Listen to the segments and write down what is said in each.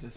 This.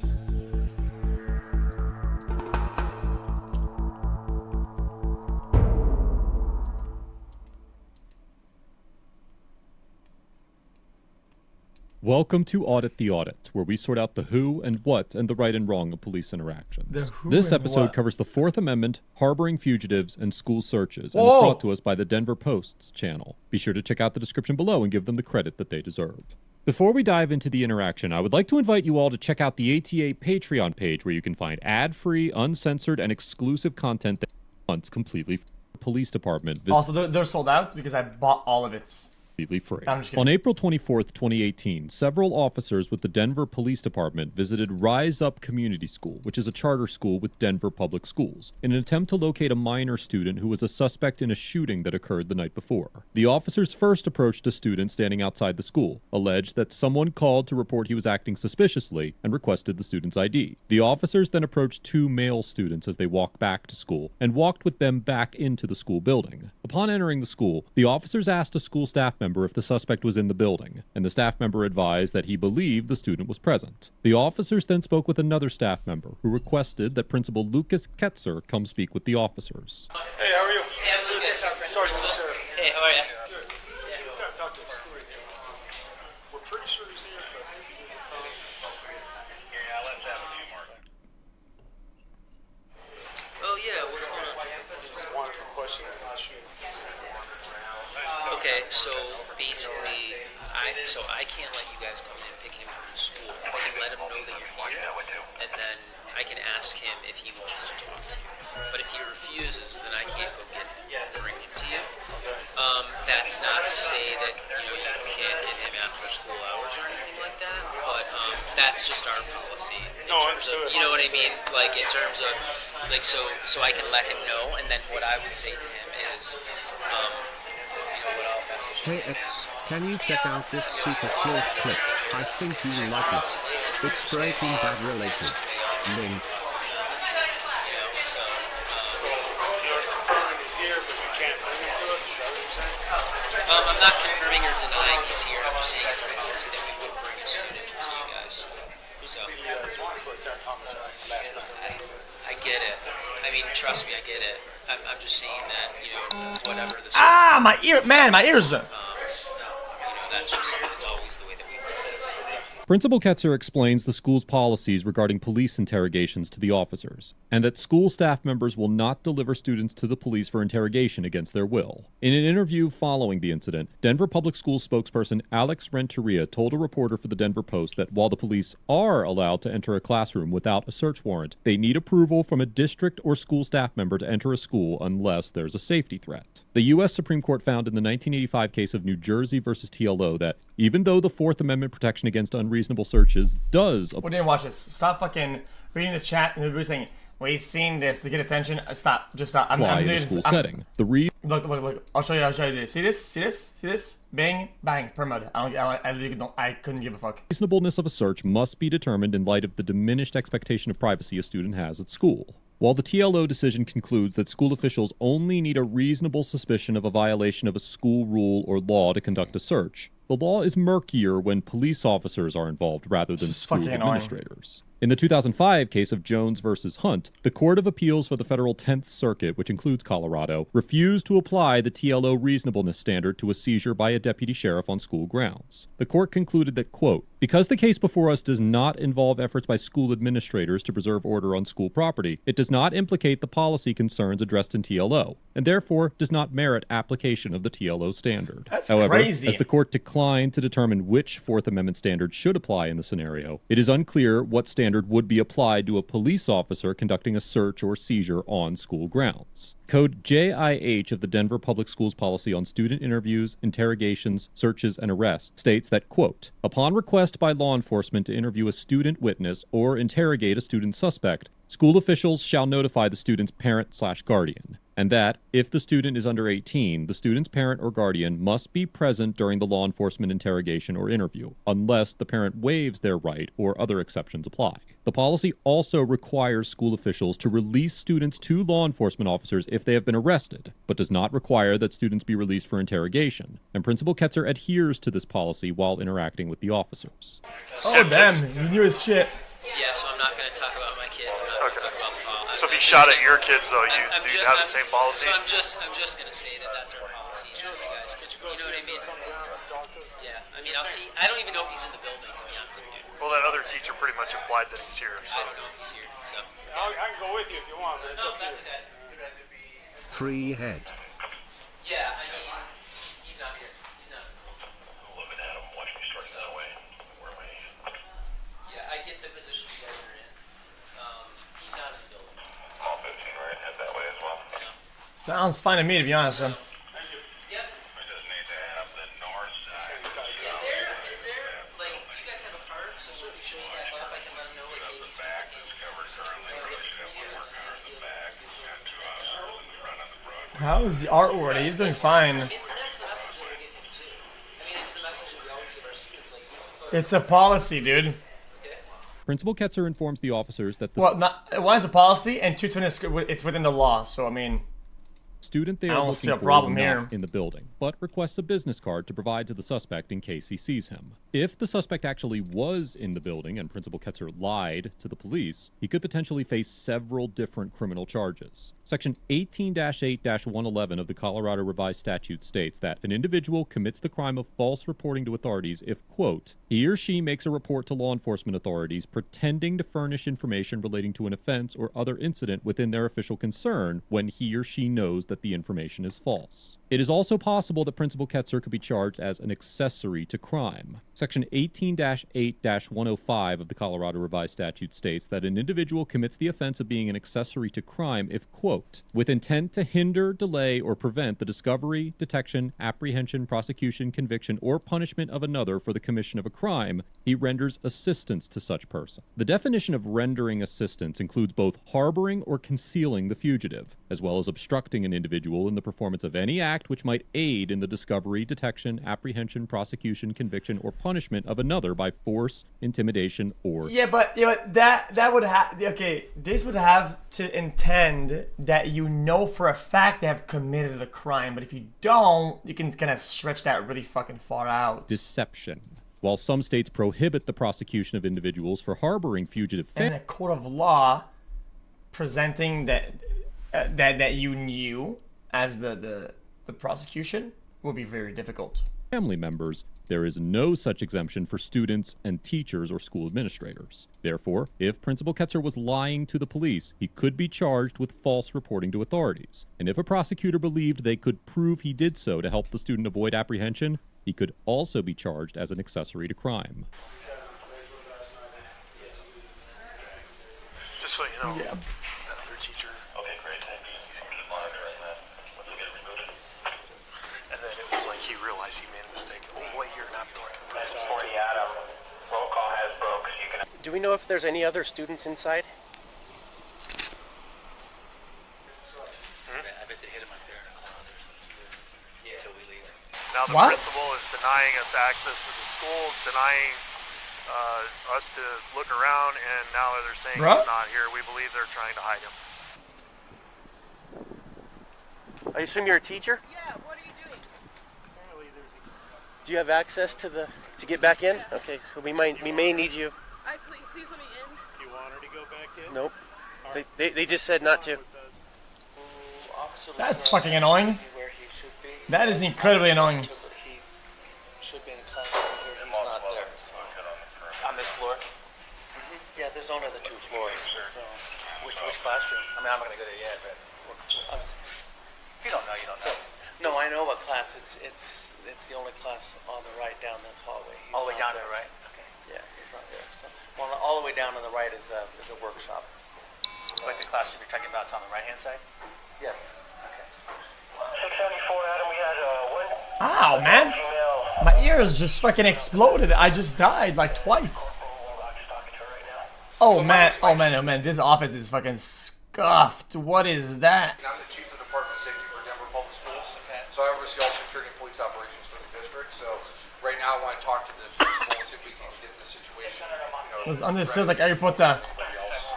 Welcome to Audit the Audit, where we sort out the who and what and the right and wrong of police interactions. This episode covers the Fourth Amendment, harboring fugitives, and school searches, and is brought to us by the Denver Post's channel. Be sure to check out the description below and give them the credit that they deserve. Before we dive into the interaction, I would like to invite you all to check out the ATA Patreon page, where you can find ad-free, uncensored, and exclusive content that runs completely free. Police department. Also, they're sold out because I bought all of it. Free. I'm just kidding. On April 24th, 2018, several officers with the Denver Police Department visited Rise Up Community School, which is a charter school with Denver Public Schools, in an attempt to locate a minor student who was a suspect in a shooting that occurred the night before. The officers first approached a student standing outside the school, alleged that someone called to report he was acting suspiciously, and requested the student's ID. The officers then approached two male students as they walked back to school, and walked with them back into the school building. Upon entering the school, the officers asked a school staff member if the suspect was in the building, and the staff member advised that he believed the student was present. The officers then spoke with another staff member, who requested that Principal Lucas Ketzer come speak with the officers. Hey, how are you? Hey, I'm Lucas. Sergeant Sarah. Hey, how are you? Good. Yeah. Talk to us. We're pretty sure he's here, but yeah, I left that with you, Mark. Oh yeah, what's going on? Wonderful question. I'll shoot. Okay, so basically, I can't let you guys come in and pick him from the school. I can let him know that you're here, and then I can ask him if he wants to talk to you. But if he refuses, then I can't go get him and bring him to you. That's not to say that you can't get him after school hours or anything like that, but that's just our policy. No, understood. You know what I mean? Like in terms of so I can let him know, and then what I would say to him is, what I'll message Hey him X, can you check out this super short clip? I think you like it. It's Breaking Bad related. Link. So you're confirming he's here, but you can't bring him to us? Is that what you're saying? I'm not confirming or denying he's here. I'm just saying it's our policy that we would bring a student to you guys. So His wife was attacked homicide last night. I get it. I mean, trust me, I get it. I'm just saying that whatever the My ear, man, my ears. that's always the way that we live. Principal Ketzer explains the school's policies regarding police interrogations to the officers, and that school staff members will not deliver students to the police for interrogation against their will. In an interview following the incident, Denver Public Schools spokesperson Alex Renteria told a reporter for the Denver Post that while the police are allowed to enter a classroom without a search warrant, they need approval from a district or school staff member to enter a school unless there's a safety threat. The U.S. Supreme Court found in the 1985 case of New Jersey versus TLO that even though the Fourth Amendment protection against unreasonable searches does We didn't watch this. Stop fucking reading the chat and everybody's saying, we've seen this to get attention. Stop. Just stop. apply in a school setting. The Look. I'll show you. See this? Bang, bang, permit. I couldn't give a fuck. reasonableness of a search must be determined in light of the diminished expectation of privacy a student has at school. While the TLO decision concludes that school officials only need a reasonable suspicion of a violation of a school rule or law to conduct a search, the law is murkier when police officers are involved rather than school fucking annoying. administrators. In the 2005 case of Jones versus Hunt, the Court of Appeals for the Federal 10th Circuit, which includes Colorado, refused to apply the TLO reasonableness standard to a seizure by a deputy sheriff on school grounds. The court concluded that, quote, because the case before us does not involve efforts by school administrators to preserve order on school property, it does not implicate the policy concerns addressed in TLO, and therefore does not merit application of the TLO standard. That's However, crazy. as the court declined to determine which Fourth Amendment standard should apply in the scenario, it is unclear what standard would be applied to a police officer conducting a search or seizure on school grounds. Code JIH of the Denver Public Schools policy on student interviews, interrogations, searches, and arrests states that, quote, upon request by law enforcement to interview a student witness or interrogate a student suspect, school officials shall notify the student's parent/guardian, and that, if the student is under 18, the student's parent or guardian must be present during the law enforcement interrogation or interview, unless the parent waives their right or other exceptions apply. The policy also requires school officials to release students to law enforcement officers if they have been arrested, but does not require that students be released for interrogation, and Principal Ketzer adheres to this policy while interacting with the officers. Oh, damn. You knew his shit. Yeah, so I'm not going to talk about my kids. I'm not going to Okay. talk about the policy. So if he shot at your kids, though, do you have the same policy? So I'm just going to say that that's our policy. So you guys, you know what I mean? Yeah, I mean, I'll see. I don't even know if he's in the building, to be honest with you. Well, that other teacher pretty much implied that he's here. So I don't know if he's here. So I can go with you if you want, but it's no, up to that's you. okay. 3 head. Yeah, I mean, he's not here. He's not. So, yeah, I get the position you guys are in. He's not in the building. Small 15 right, head that way as well. You know? Sounds fine to me, to be honest. Yep. We just need to have the north side. Is there, like, do you guys have a card so when he shows back up, I can let him know, like, hey, he's back. Covered currently, so we should have one more car in the back and 2 officers in the front of the front. How is the artwork? He's doing fine. And that's the message that we're getting him too. I mean, it's the message that we always give our students, like, It's a policy, dude. okay? Principal Ketzer informs the officers that the Well, one is a policy, and two, it's within the law. So I mean, student they I are don't looking see a for problem is not here. in the building, but requests a business card to provide to the suspect in case he sees him. If the suspect actually was in the building and Principal Ketzer lied to the police, he could potentially face several different criminal charges. Section 18-8-111 of the Colorado Revised Statute states that an individual commits the crime of false reporting to authorities if, quote, he or she makes a report to law enforcement authorities pretending to furnish information relating to an offense or other incident within their official concern when he or she knows that the information is false. It is also possible that Principal Ketzer could be charged as an accessory to crime. Section 18-8-105 of the Colorado Revised Statute states that an individual commits the offense of being an accessory to crime if, quote, with intent to hinder, delay, or prevent the discovery, detection, apprehension, prosecution, conviction, or punishment of another for the commission of a crime, he renders assistance to such person. The definition of rendering assistance includes both harboring or concealing the fugitive, as well as obstructing an individual in the performance of any act which might aid in the discovery, detection, apprehension, prosecution, conviction, or punishment of another by force, intimidation, or... yeah, but that would have this would have to intend that you know for a fact they have committed a crime. But if you don't, you can kind of stretch that really fucking far out. deception. While some states prohibit the prosecution of individuals for harboring fugitive And a court of law presenting that you knew as the prosecution will be very difficult. family members, there is no such exemption for students and teachers or school administrators. Therefore, if Principal Ketzer was lying to the police, he could be charged with false reporting to authorities. And if a prosecutor believed they could prove he did so to help the student avoid apprehension, he could also be charged as an accessory to crime. just so you know, Yeah. that other teacher, Okay, great, thank you. Keep monitoring that. Let's get it rebooted. and then it was like he realized he made a mistake. Oh, wait, you're gonna have to talk to the police. 40 Adam. Roll call has broke. You can. Do we know if there's any other students inside? I bet they hit him up there in a closet or something until we leave. Now the What? principal is denying us access to the school, denying us to look around, and now they're saying Bruh? he's not here. We believe they're trying to hide him. I assume you're a teacher? Yeah, what are you doing? Do you have access to get back in? Okay, so we may need you. Please let me in. Do you want her to go back in? Nope. They just said not to. That's fucking annoying. Where he should be. That is incredibly annoying. He should be in a class over here. He's not there. On this floor? Yeah, there's only the 2 floors. So, Which classroom? I mean, I'm not gonna go there yet, but if you don't know, you don't know. no, I know what class. It's the only class on the right down this hallway. He's All the way not down to there. the right. Okay. Yeah, he's not there. So, well, all the way down on the right is a workshop. Like the classroom you're talking about is on the right hand side? Yes. 674 Adam, we had one Ow, man. female. My ears just fucking exploded. I just died like twice. Oh man, this office is fucking scuffed. What is that? I'm the Chief of Department of Safety for Denver Public Schools, so I oversee all security and police operations for the district. So right now I want to talk to the principal and see if we can get the situation, It was understood like Harry Potter. everybody else.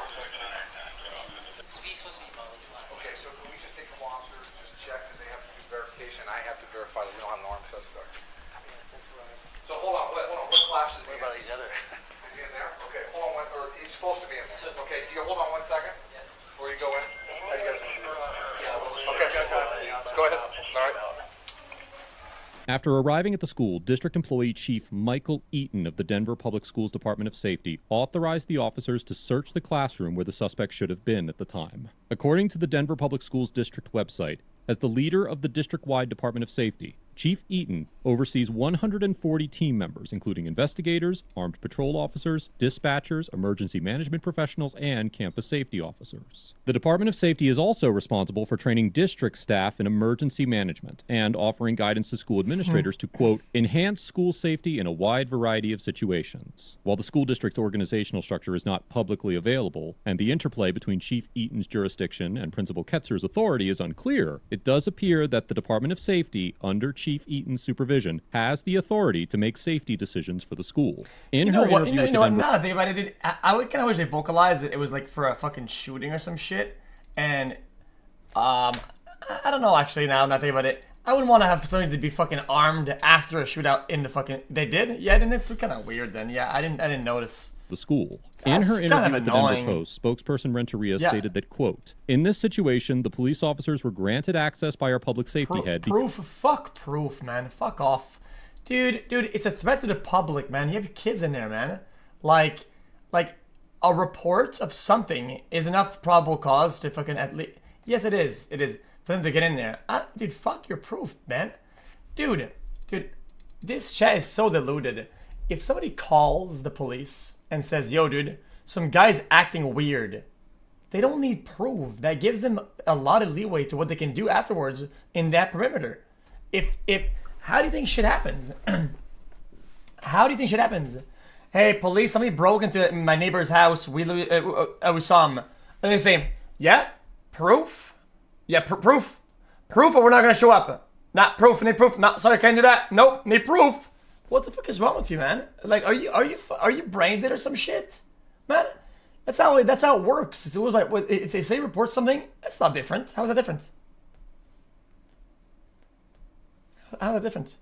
It's supposed to be Molly's class. Okay, so can we just take a couple officers, just check, because they have to do verification, I have to verify that we don't have an armed suspect. So hold on, what class is he in? What about these other? Is he in there? Okay, hold on, or he's supposed supposed to be in there. Okay, you hold on 1 second before you go in. How do you guys do? Okay, go ahead. All right. After arriving at the school, District Employee Chief Michael Eaton of the Denver Public Schools Department of Safety authorized the officers to search the classroom where the suspect should have been at the time. According to the Denver Public Schools District website, as the leader of the district-wide Department of Safety, Chief Eaton oversees 140 team members, including investigators, armed patrol officers, dispatchers, emergency management professionals, and campus safety officers. The Department of Safety is also responsible for training district staff in emergency management and offering guidance to school administrators to, quote, enhance school safety in a wide variety of situations. While the school district's organizational structure is not publicly available, and the interplay between Chief Eaton's jurisdiction and Principal Ketzer's authority is unclear, it does appear that the Department of Safety, under Chief Eaton's supervision, has the authority to make safety decisions for the school. In her interview with the Denver... Now that I think about it, I kind of wish they vocalized that it was like for a fucking shooting or some shit. And, I don't know, actually, now that I think about it. I wouldn't want to have somebody to be fucking armed after a shootout in the fucking... They did? Yeah, then it's kind of weird then. Yeah, I didn't notice. The school. In her interview with the Denver Post, spokesperson Renteria stated that, quote, in this situation, the police officers were granted access by our public safety head. Fuck proof, man. Fuck off. Dude, it's a threat to the public, man. You have kids in there, man. Like a report of something is enough probable cause to fucking at least... Yes, it is. It is. For them to get in there. Dude, fuck your proof, man. Dude, this chat is so deluded. If somebody calls the police and says, yo, dude, some guy's acting weird, they don't need proof. That gives them a lot of leeway to what they can do afterwards in that perimeter. How do you think shit happens? How do you think shit happens? Hey, police, somebody broke into my neighbor's house. We saw him. And they say, yeah, proof? Yeah, proof. Proof or we're not going to show up. Not proof, need proof. Not, sorry, can't do that. Nope, need proof. What the fuck is wrong with you, man? Like, are you brain dead or some shit, man? That's how it works. It's always like, if they report something, that's not different. How is that different? How is that different?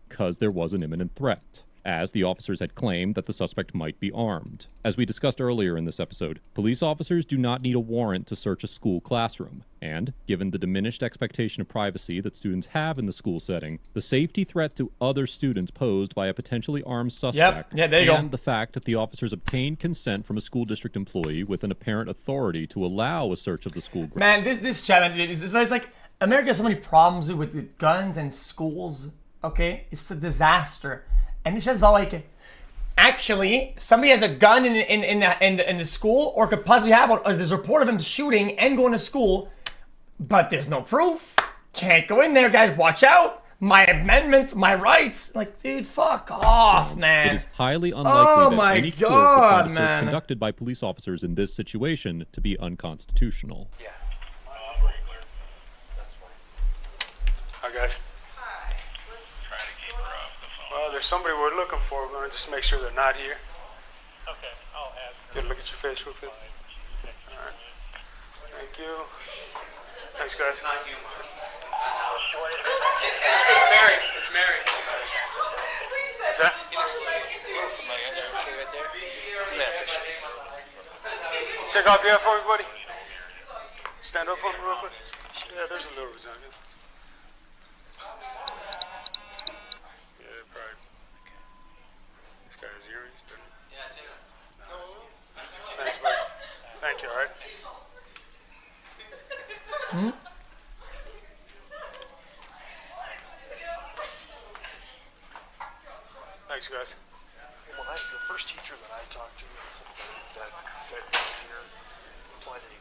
Because there was an imminent threat, as the officers had claimed that the suspect might be armed. As we discussed earlier in this episode, police officers do not need a warrant to search a school classroom, and, given the diminished expectation of privacy that students have in the school setting, the safety threat to other students posed by a potentially armed suspect, and the fact that the officers obtained consent from a school district employee with an apparent authority to allow a search of the school grounds. Man, this challenge is like, America has so many problems with guns and schools, okay? It's a disaster. And it's just all like, actually, somebody has a gun in the school, or could possibly have one, or there's a report of him shooting and going to school, but there's no proof. Can't go in there, guys. Watch out. My amendments, my rights. Like, dude, fuck off, man. It is highly unlikely that any court would find a search conducted by police officers in this situation to be unconstitutional. Yeah. That's fine. Hi, guys. Well, there's somebody we're looking for. We're going to just make sure they're not here. Okay, I'll add. Get a look at your face real quick. All right. Thank you. Thanks, guys. It's not you, Mark. It's Mary. It's Mary. What's that? He looks a little familiar. Okay, right there. Yeah. Take off your hat for me, buddy. Stand up for me real quick. Yeah, there's a little resemblance. This guy has earrings, doesn't he? Yeah, it's him. Thanks, buddy. Thank you, all right? Thanks, guys. Well, the first teacher that I talked to that said he was here implied that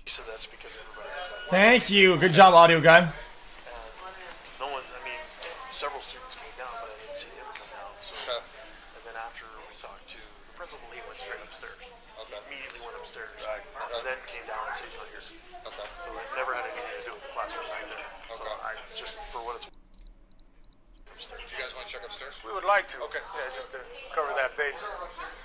he said that's because everybody was like, thank you. Good job, audio guy. no one, I mean, several students came down, but I didn't see him come down. So, and then after we talked to the principal, he went straight upstairs. Okay. Immediately went upstairs. Right. And then came down and said he's not here. Okay. So it never had anything to do with the classroom back there. Okay. So I just, for what it's upstairs. You guys want to check upstairs? We would like to. Okay. Yeah, just to cover that base.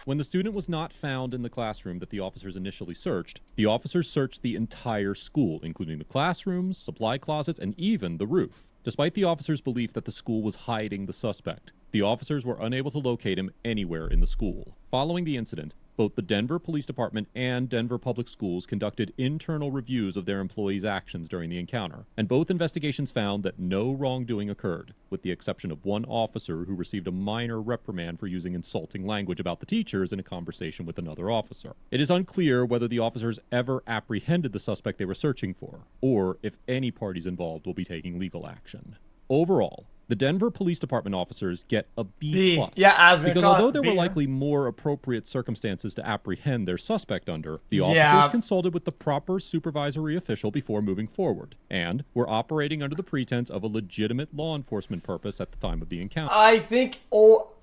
When the student was not found in the classroom that the officers initially searched, the officers searched the entire school, including the classrooms, supply closets, and even the roof. Despite the officers' belief that the school was hiding the suspect, the officers were unable to locate him anywhere in the school. Following the incident, both the Denver Police Department and Denver Public Schools conducted internal reviews of their employees' actions during the encounter, and both investigations found that no wrongdoing occurred, with the exception of one officer who received a minor reprimand for using insulting language about the teachers in a conversation with another officer. It is unclear whether the officers ever apprehended the suspect they were searching for, or if any parties involved will be taking legal action. Overall, the Denver Police Department officers get a B+. Because although there were likely more appropriate circumstances to apprehend their suspect under, the officers consulted with the proper supervisory official before moving forward, and were operating under the pretense of a legitimate law enforcement purpose at the time of the encounter. I think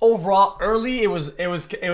overall, early it was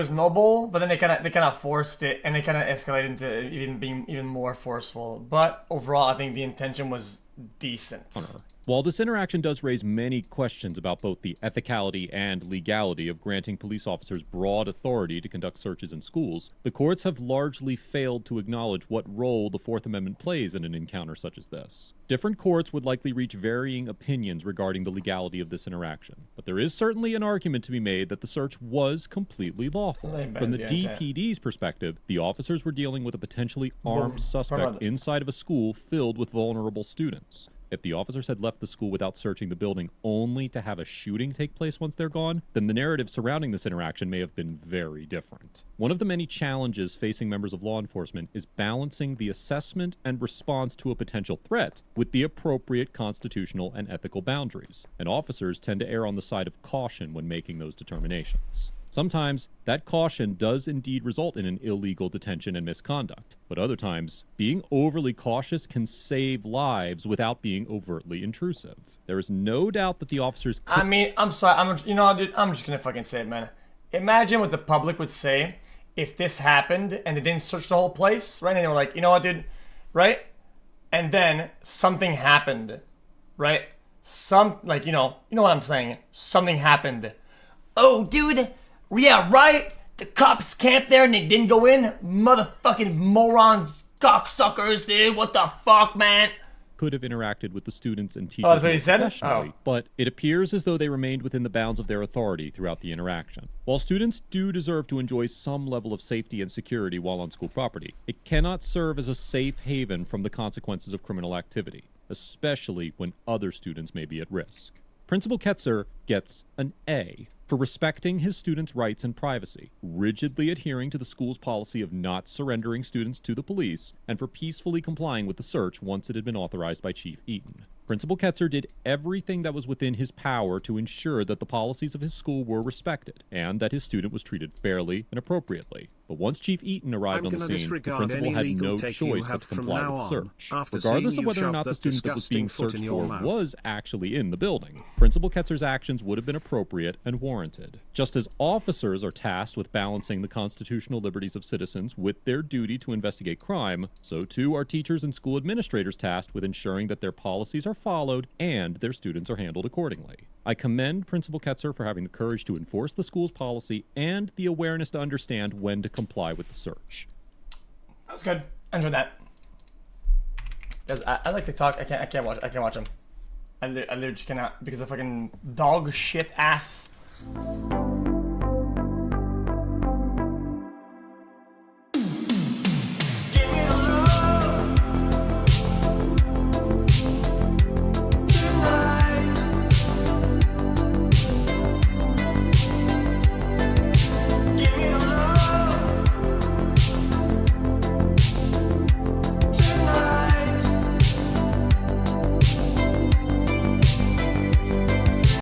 noble, but then they kind of forced it, and they kind of escalated into even being even more forceful. But overall, I think the intention was decent. While this interaction does raise many questions about both the ethicality and legality of granting police officers broad authority to conduct searches in schools, the courts have largely failed to acknowledge what role the Fourth Amendment plays in an encounter such as this. Different courts would likely reach varying opinions regarding the legality of this interaction, but there is certainly an argument to be made that the search was completely lawful. From the DPD's perspective, the officers were dealing with a potentially armed suspect inside of a school filled with vulnerable students. If the officers had left the school without searching the building only to have a shooting take place once they're gone, then the narrative surrounding this interaction may have been very different. One of the many challenges facing members of law enforcement is balancing the assessment and response to a potential threat with the appropriate constitutional and ethical boundaries, and officers tend to err on the side of caution when making those determinations. Sometimes, that caution does indeed result in an illegal detention and misconduct, but other times, being overly cautious can save lives without being overtly intrusive. There is no doubt that the officers I mean, I'm sorry, dude, I'm just gonna fucking say it, man. Imagine what the public would say if this happened and they didn't search the whole place, right? And they were like, you know what, dude, right? And then something happened, right? You know what I'm saying? Something happened. Oh, dude. Yeah, right? The cops camped there and they didn't go in? Motherfucking morons, cocksuckers, dude. What the fuck, man? Could have interacted with the students and teachers professionally, but it appears as though they remained within the bounds of their authority throughout the interaction. While students do deserve to enjoy some level of safety and security while on school property, it cannot serve as a safe haven from the consequences of criminal activity, especially when other students may be at risk. Principal Ketzer gets an A for respecting his students' rights and privacy, rigidly adhering to the school's policy of not surrendering students to the police, and for peacefully complying with the search once it had been authorized by Chief Eaton. Principal Ketzer did everything that was within his power to ensure that the policies of his school were respected, and that his student was treated fairly and appropriately. But once Chief Eaton arrived on the scene, the principal had no choice but to comply with the search. Regardless of whether or not the student that was being searched for was actually in the building, Principal Ketzer's actions would have been appropriate and warranted. Just as officers are tasked with balancing the constitutional liberties of citizens with their duty to investigate crime, so too are teachers and school administrators tasked with ensuring that their policies are followed and their students are handled accordingly. I commend Principal Ketzer for having the courage to enforce the school's policy and the awareness to understand when to comply with the search. That was good. I enjoyed that. Because I like TikTok. I can't watch them. I literally just cannot because of fucking dog shit ass